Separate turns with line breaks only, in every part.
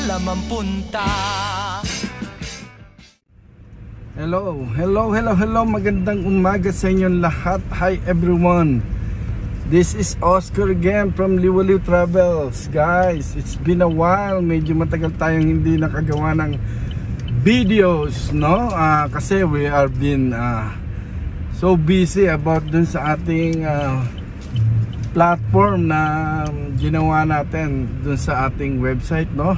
alam ang punta.
Hello, magandang umaga sa inyong lahat. Hi everyone, this is Oscar again from Liwaliw Travels. Guys, it's been a while, medyo matagal tayong hindi nakagawa ng videos, no? Kasi we are been so busy about dun sa ating platform na ginawa natin dun sa ating website, no?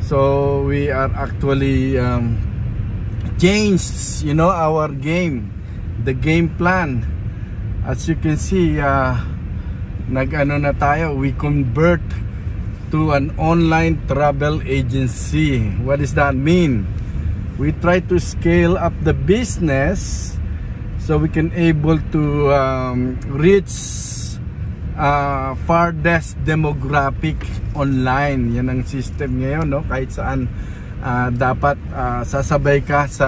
So we are actually changed, our game, the game plan. As you can see, nag-ano na tayo, we convert to an online travel agency. What does that mean? We try to scale up the business so we can able to reach farthest demographic online. Yan ang system ngayon, no? Kahit saan dapat sasabay ka sa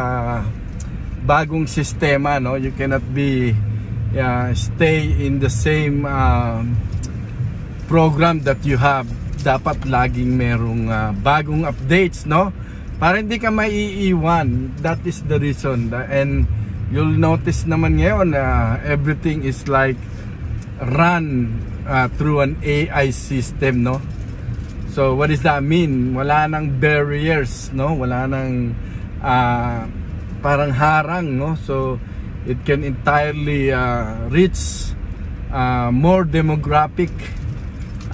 bagong sistema, no? You cannot be stay in the same program that you have. Dapat laging merong bagong updates, no? Para hindi ka maiiwan. That is the reason. And you'll notice naman ngayon everything is like run through an AI system, no? So what does that mean? Wala nang barriers, no? Wala nang parang harang, no? So it can entirely reach more demographic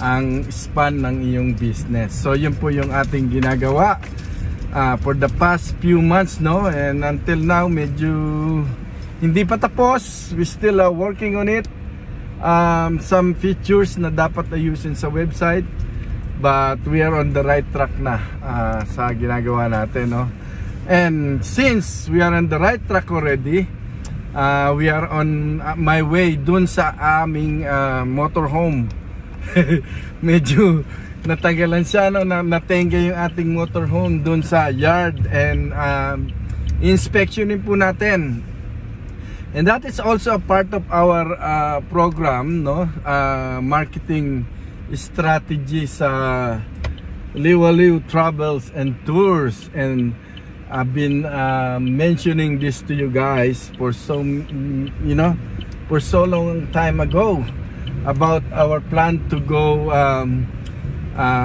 ang span ng iyong business. So yun po yung ating ginagawa for the past few months, no? And until now medyo hindi pa tapos. We still are working on it. Some features na dapat ayusin sa website, but we are on the right track na sa ginagawa natin, no? And since we are on the right track already, we are on my way dun sa aming motorhome. Medyo natagalan siya, no? Natengga yung ating motorhome dun sa yard, and inspectionin po natin. And that is also a part of our program, no? Marketing strategy sa Liwaliw Travels and Tours. And I've been mentioning this to you guys for so long time ago about our plan to go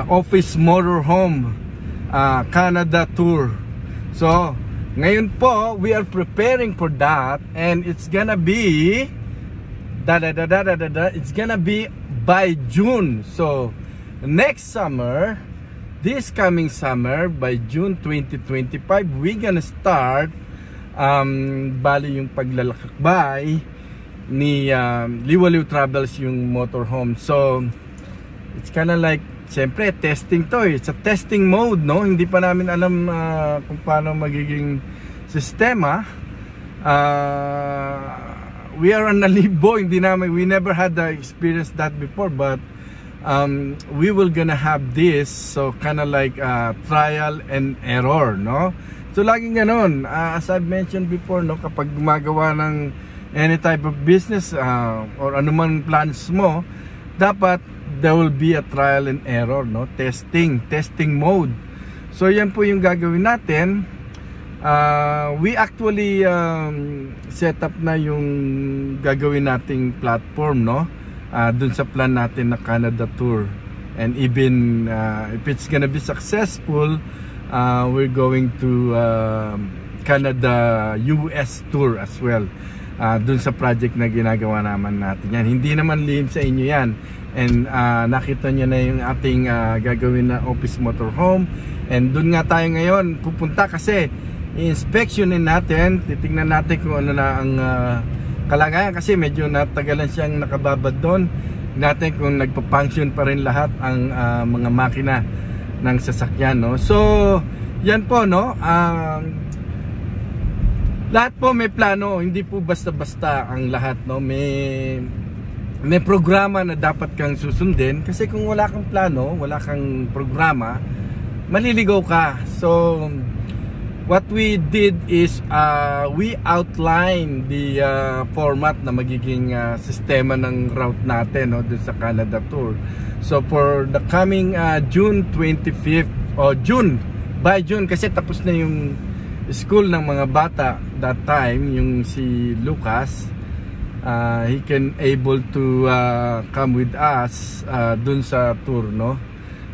office motorhome Canada tour. So ngayon po we are preparing for that, and it's gonna be it's gonna be by June. So next summer, this coming summer, by June 2025, we're gonna start bali yung paglalakbay ni Liwaliw Travels, yung motorhome. So it's kinda like, siyempre testing to, it's a testing mode, no? Hindi pa namin alam kung paano magiging sistema. We are on a limbo. We never had experience that before, but we will gonna have this, so kind of like trial and error, no? So laging ganon, as I've mentioned before, no, kapag gumagawa ng any type of business or anumang plans mo, dapat there will be a trial and error, no? Testing mode. So yan po yung gagawin natin. We actually set up na yung gagawin nating platform, no? Dun sa plan natin na Canada tour. And even if it's gonna be successful, we're going to Canada US tour as well, dun sa project na ginagawa naman natin yan. Hindi naman lihim sa inyo yan. And nakita nyo na yung ating gagawin na office motorhome. And dun nga tayo ngayon pupunta kasi i-inspectionin natin, titingnan natin kung ano na ang kalagayan, kasi medyo natagalan siyang nakababad doon. Natin kung nagpa-function pa rin lahat ang mga makina ng sasakyan, no? So yan po, no? Lahat po may plano, hindi po basta-basta ang lahat, no? May programa na dapat kang susundin, kasi kung wala kang plano, wala kang programa, maliligaw ka. So what we did is we outlined the format na magiging sistema ng route natin, no, dun sa Canada tour. So for the coming June 25th o June, by June, kasi tapos na yung school ng mga bata that time, yung si Lucas. He can able to come with us dun sa tour, no?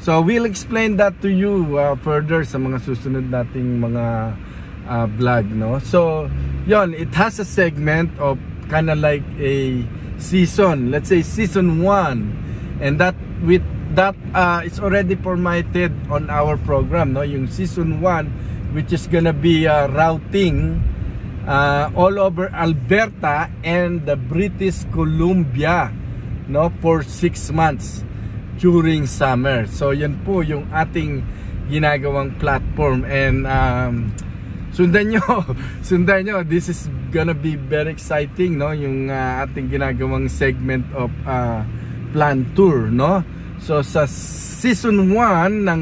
So we'll explain that to you further sa mga susunod nating mga vlog, no? So yon, it has a segment of kind of like a season, let's say season 1, and that with that it's already formatted on our program, no? Yung season 1, which is gonna be routing all over Alberta and the British Columbia, no, for 6 months during summer. So yan po yung ating ginagawang platform, and sundan nyo, this is gonna be very exciting, no, yung ating ginagawang segment of plan tour, no. So sa season 1 ng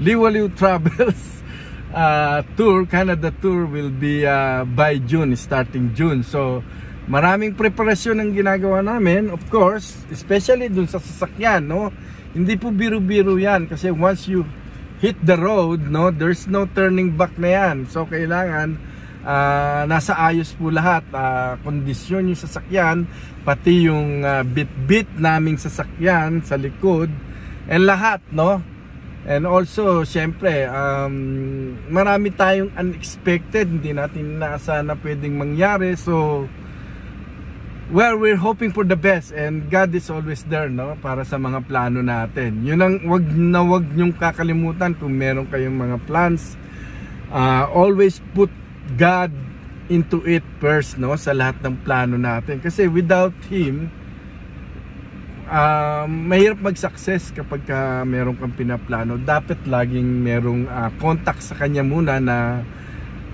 Liwaliw Travels tour, Canada tour will be by June, starting June. So maraming preparasyon ang ginagawa namin, of course, especially dun sa sasakyan, no. Hindi po biro-biro yan, kasi once you hit the road, no, there's no turning back na yan. So kailangan nasa ayos po lahat, kondisyon yung sasakyan, pati yung bit-bit naming sasakyan sa likod, and lahat, no. And also, syempre, marami tayong unexpected, hindi natin inaasahan na pwedeng mangyari. So, well, we're hoping for the best, and God is always there, no, para sa mga plano natin. Yun ang wag nyong kakalimutan kung meron kayong mga plans. Always put God into it first, no, sa lahat ng plano natin. Kasi without Him, mahirap mag-success kapag meron kang pinaplano. Dapat laging merong contact sa kanya muna, na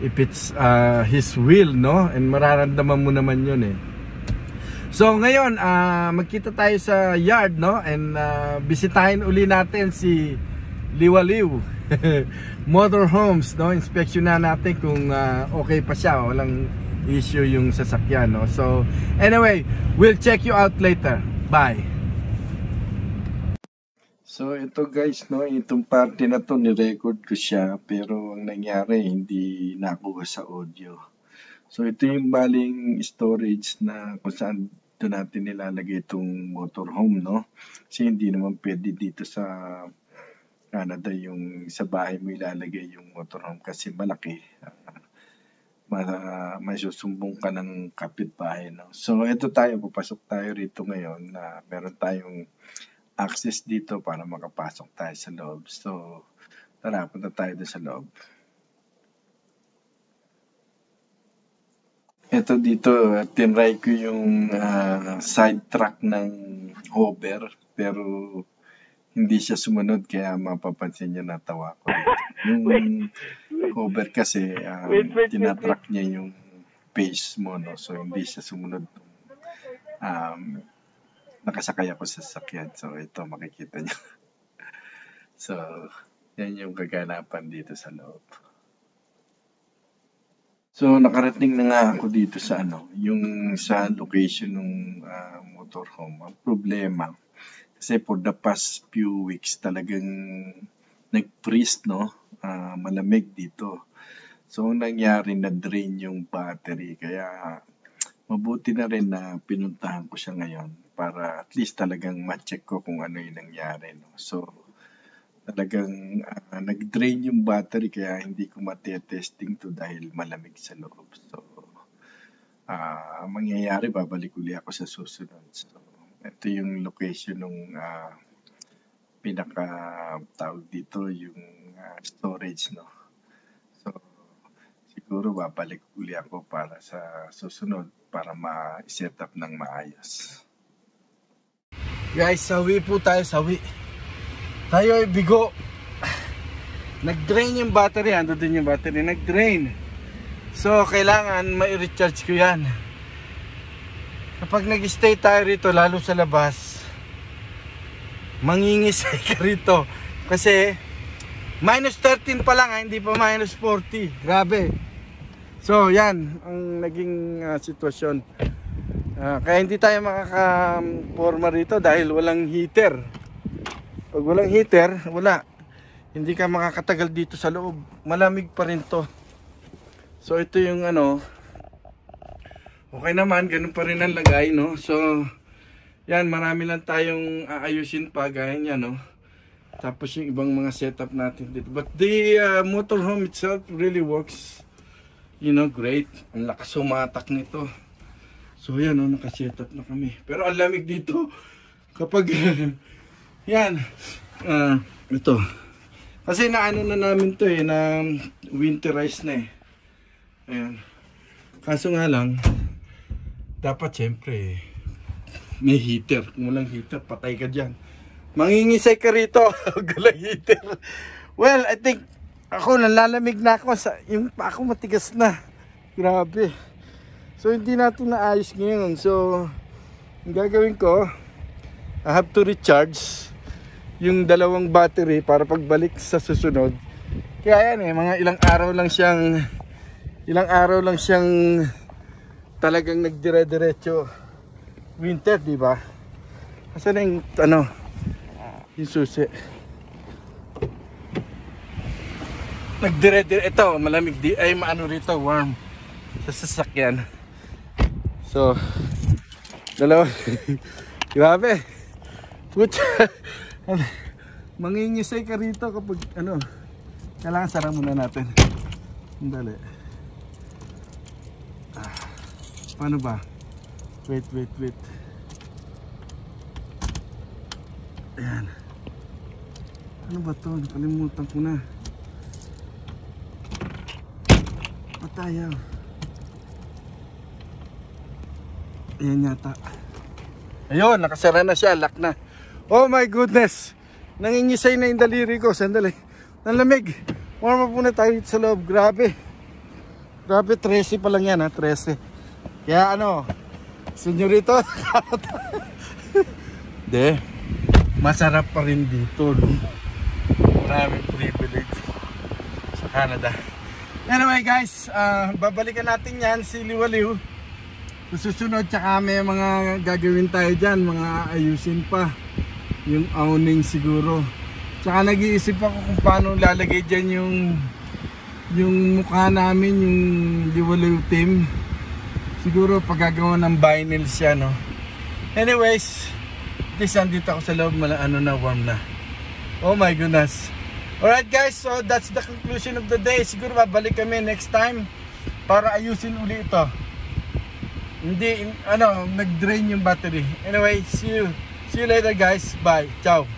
if it's His will, no, and mararamdaman mo naman yun eh. So ngayon, magkita tayo sa yard, no, and bisitahin uli natin si Liwaliw Motorhomes, no. Inspeksyonan natin kung okay pa siya, walang issue yung sasakyan, no. So anyway, we'll check you out later. Bye. So ito guys, no, itong parte na to ni-record ko siya, pero ang nangyari hindi nakuha sa audio. So ito yung baling storage na kung saan doon natin nilalagay itong motorhome, no. Kasi hindi naman pwede dito sa Canada yung sa bahay mo ilalagay yung motorhome, kasi malaki. May susumbong ka ng kapitbahay, no. So ito tayo, papasok tayo rito ngayon, na meron tayong access dito para makapasok tayo sa loob. So tara, punta tayo doon sa loob. Ito dito, tinry ko yung side track ng hover, pero hindi siya sumunod, kaya mapapansin niyo natawa ko dito. Yung hover kasi, tinatrack niya yung pace mo, no? So hindi siya sumunod. Nakasakay ako sa sasakyan. So ito, makikita niyo. So yan yung kaganapan dito sa loob. So nakarating na nga ako dito sa yung sa location ng motorhome. Ang problema, kasi for the past few weeks talagang nag-freeze, no? Malamig dito. So ang nangyari, na-drain yung battery. Kaya mabuti na rin na pinuntahan ko siya ngayon para at least talagang ma-check ko kung ano yung nangyari, no? So talagang nag-drain yung battery, kaya hindi ko mati-testing to dahil malamig sa loob. So mangyayari, babalik uli ako sa susunod. So ito yung location ng pinaka tawag dito, yung storage, no. So siguro babalik uli ako para sa susunod, para ma-set up ng maayos. Guys, sawi po tayo, sawi. Tayo ay bigo. Nag-drain yung battery, ando din yung battery, nag-drain. So kailangan ma-recharge ko yan. Kapag nag-stay tayo rito, lalo sa labas, mangingisay ka rito. Kasi minus 13 pa lang, hindi pa minus 40. Grabe. So yan ang naging sitwasyon. Kaya hindi tayo makaka-forma rito dahil walang heater. Pag walang heater, wala. hindi ka makakatagal dito sa loob. Malamig pa rin to. So ito yung ano, okay naman, ganun pa rin ang lagay, no? So yan, marami lang tayong aayusin pa gaya niya, no? Tapos yung ibang mga setup natin dito. But the motorhome itself really works, you know, great. Ang lakas sumatak nito. So yan, no, nakasetup na kami. Pero ang lamig dito kapag yan, ito. Kasi naano na namin to eh, na winterize na eh. Ayan. Kaso nga lang, dapat syempre may heater. Kung walang heater, patay ka dyan. Mangingisay ka rito. Galang heater. Well, I think ako nalalamig na ako. Yung pa ako matigas na. Grabe. So hindi natin naayos ngayon. So ang gagawin ko, I have to recharge yung dalawang battery para pagbalik sa susunod. Kaya yan eh, mga ilang araw lang siyang talagang nagdire-diretso winter, di ba? Kasi na yung ano, yung susi. Nagdire-dire, ito malamig di ay maano rito, warm sa sasakyan. So dalawa. Grabe. Putya. Mangingisay ka rito kapag ano, kailangan sara muna natin. Dali. Paano ba? Wait. Ayan. Ano ba to? Nakalimutan ko na. Matayaw. Ayan yata. Ayun, nakasara na siya. Lock na. Oh my goodness. Nangingisay na yung daliri ko. Sandali. Nalamig. Warm up muna tayo sa loob. Grabe. Grabe, 13 pa lang yan ha. 13. Kaya ano, senyorito. De, masarap pa rin dito. No? Maraming privilege sa Canada. Anyway guys, babalikan natin yan si Liwaliw. Susunod, tsaka may mga gagawin tayo dyan. Mga ayusin pa. Yung awning siguro. Tsaka nag-iisip ako kung paano lalagay dyan yung mukha namin, yung Liwaliw team. Siguro paggagawa ng vinyl siya, no? Anyways, at least andito ako sa loob, ano na, warm na. Oh my goodness. Alright guys, so that's the conclusion of the day. Siguro babalik kami next time para ayusin uli ito. Hindi, ano, nag-drain yung battery. Anyway, see you later guys. Bye. Ciao.